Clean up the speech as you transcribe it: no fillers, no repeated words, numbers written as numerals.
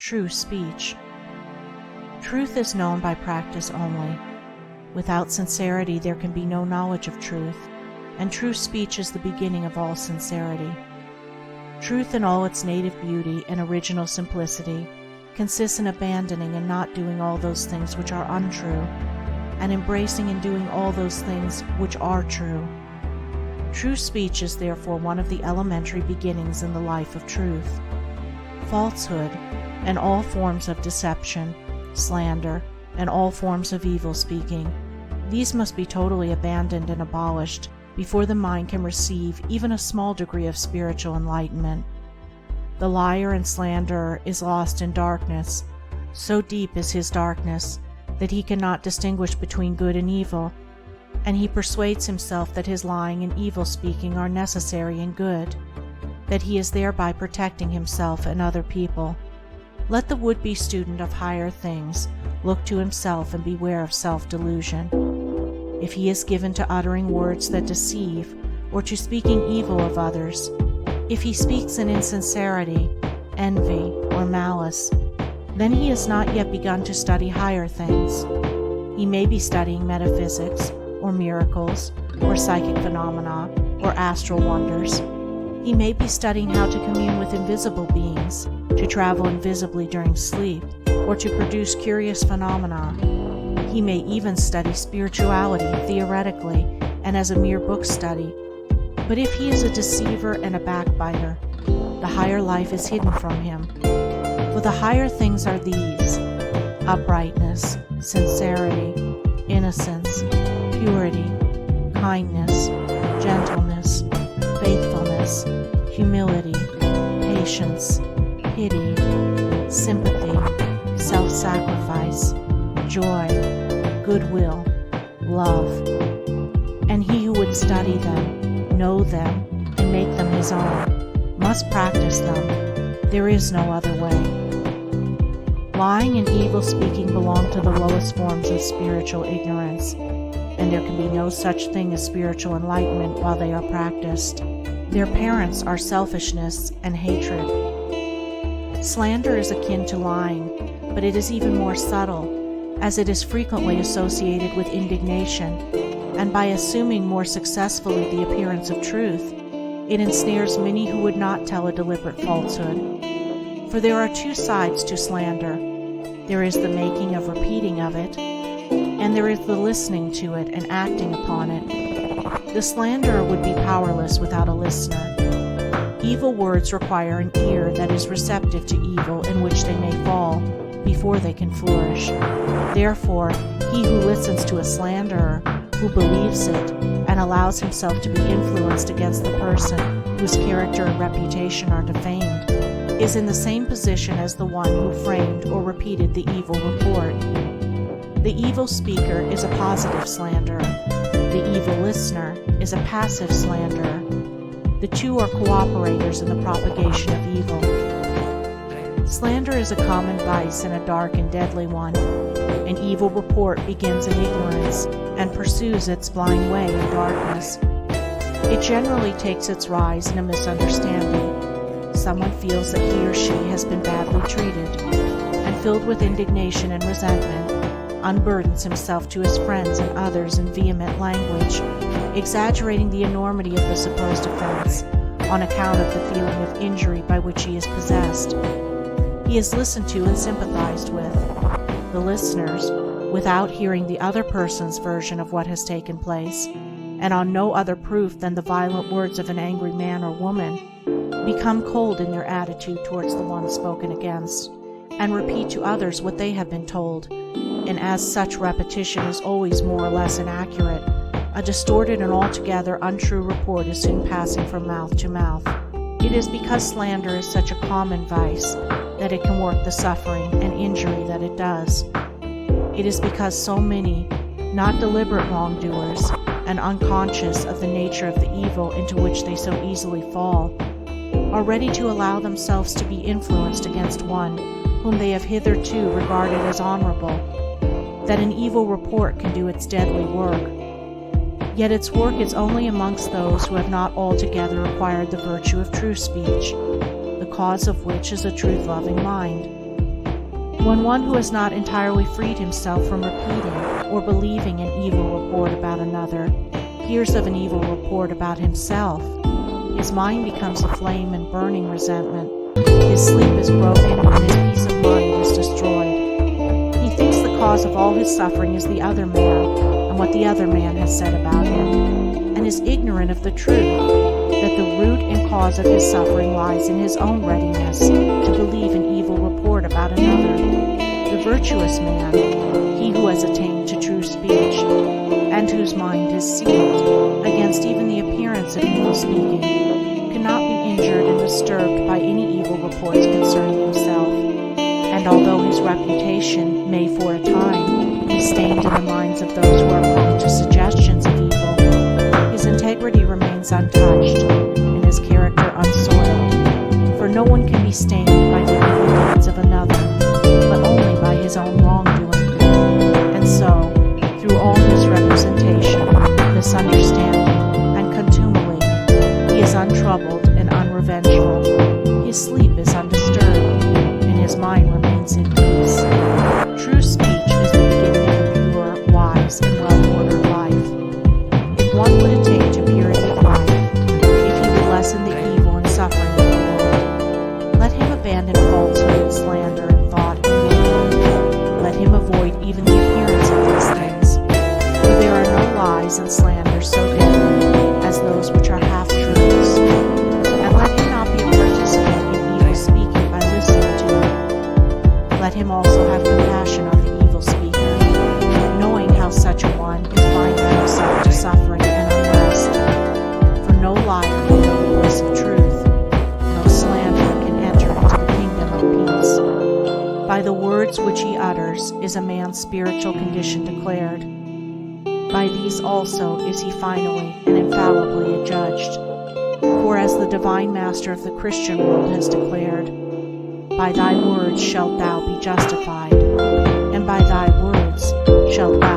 True speech. Truth is known by practice only. Without sincerity there can be no knowledge of truth, and true speech is the beginning of all sincerity. Truth in all its native beauty and original simplicity consists in abandoning and not doing all those things which are untrue, and embracing and doing all those things which are true. True speech is therefore one of the elementary beginnings in the life of truth. Falsehood, and all forms of deception, slander, and all forms of evil speaking, these must be totally abandoned and abolished before the mind can receive even a small degree of spiritual enlightenment. The liar and slanderer is lost in darkness. So deep is his darkness that he cannot distinguish between good and evil, and he persuades himself that his lying and evil speaking are necessary and good, that he is thereby protecting himself and other people. Let the would-be student of higher things look to himself and beware of self-delusion. If he is given to uttering words that deceive, or to speaking evil of others, if he speaks in insincerity, envy, or malice, then he has not yet begun to study higher things. He may be studying metaphysics, or miracles, or psychic phenomena, or astral wonders. He may be studying how to commune with invisible beings, to travel invisibly during sleep, or to produce curious phenomena. He may even study spirituality theoretically and as a mere book study. But if he is a deceiver and a backbiter, the higher life is hidden from him. For the higher things are these: uprightness, sincerity, innocence, purity, kindness, gentleness, faithfulness, humility, patience, pity, sympathy, self-sacrifice, joy, goodwill, love. And he who would study them, know them, and make them his own, must practice them. There is no other way. Lying and evil speaking belong to the lowest forms of spiritual ignorance, and there can be no such thing as spiritual enlightenment while they are practiced. Their parents are selfishness and hatred. Slander is akin to lying, but it is even more subtle, as it is frequently associated with indignation, and by assuming more successfully the appearance of truth, it ensnares many who would not tell a deliberate falsehood. For there are two sides to slander. There is the making of repeating of it, and there is the listening to it and acting upon it. The slanderer would be powerless without a listener. Evil words require an ear that is receptive to evil in which they may fall before they can flourish. Therefore, he who listens to a slanderer, who believes it, and allows himself to be influenced against the person whose character and reputation are defamed, is in the same position as the one who framed or repeated the evil report. The evil speaker is a positive slanderer. The evil listener is a passive slanderer. The two are cooperators in the propagation of evil. Slander is a common vice and a dark and deadly one. An evil report begins in ignorance and pursues its blind way in darkness. It generally takes its rise in a misunderstanding. Someone feels that he or she has been badly treated, and filled with indignation and resentment, unburdens himself to his friends and others in vehement language, exaggerating the enormity of the supposed offense on account of the feeling of injury by which he is possessed. He is listened to and sympathized with. The listeners, without hearing the other person's version of what has taken place, and on no other proof than the violent words of an angry man or woman, become cold in their attitude towards the one spoken against, and repeat to others what they have been told, and as such repetition is always more or less inaccurate, a distorted and altogether untrue report is soon passing from mouth to mouth. It is because slander is such a common vice that it can work the suffering and injury that it does. It is because so many, not deliberate wrongdoers, and unconscious of the nature of the evil into which they so easily fall, are ready to allow themselves to be influenced against one whom they have hitherto regarded as honorable, that an evil report can do its deadly work. Yet its work is only amongst those who have not altogether acquired the virtue of true speech, the cause of which is a truth-loving mind. When one who has not entirely freed himself from repeating or believing an evil report about another hears of an evil report about himself, his mind becomes aflame in burning resentment. His sleep is broken and his peace of mind is destroyed. He thinks the cause of all his suffering is the other man and what the other man has said about him, and is ignorant of the truth, that the root and cause of his suffering lies in his own readiness to believe an evil report about another. The virtuous man, he who has attained to true speech, and whose mind is sealed against even the appearance of evil speaking, cannot be injured and disturbed by any evil reports concerning himself, and although his reputation may for a time be stained in the minds of those who are prone to suggestions of evil, his integrity remains untouched and his character unsoiled, for no one can be stained by the evil deeds of another, but only by his own wrongdoing. And so, through all misrepresentation, misunderstanding, and contumely, he is untroubled and unrevengeful. His sleep is undisturbed, and his mind remains in peace. True speech is the beginning of a pure, wise, and well-ordered life. If one would attain to purity of life, if he would lessen the evil and suffering of the world, let him abandon falsehood, slander, and thought and word. Let him avoid even the appearance of these things, for there are no lies and slanders so deadly as those which are half-truths. And let him not be a participant in evil speaking by listening to it. Let him also have compassion on the evil speaker, knowing how such a one is binding himself to suffering and unrest. For no liar can know the voice of truth, no slanderer can enter into the kingdom of peace. By the words which he utters is a man's spiritual condition declared. By these also is he finally and infallibly adjudged. For as the divine master of the Christian world has declared, by thy words shalt thou be justified, and by thy words shalt thou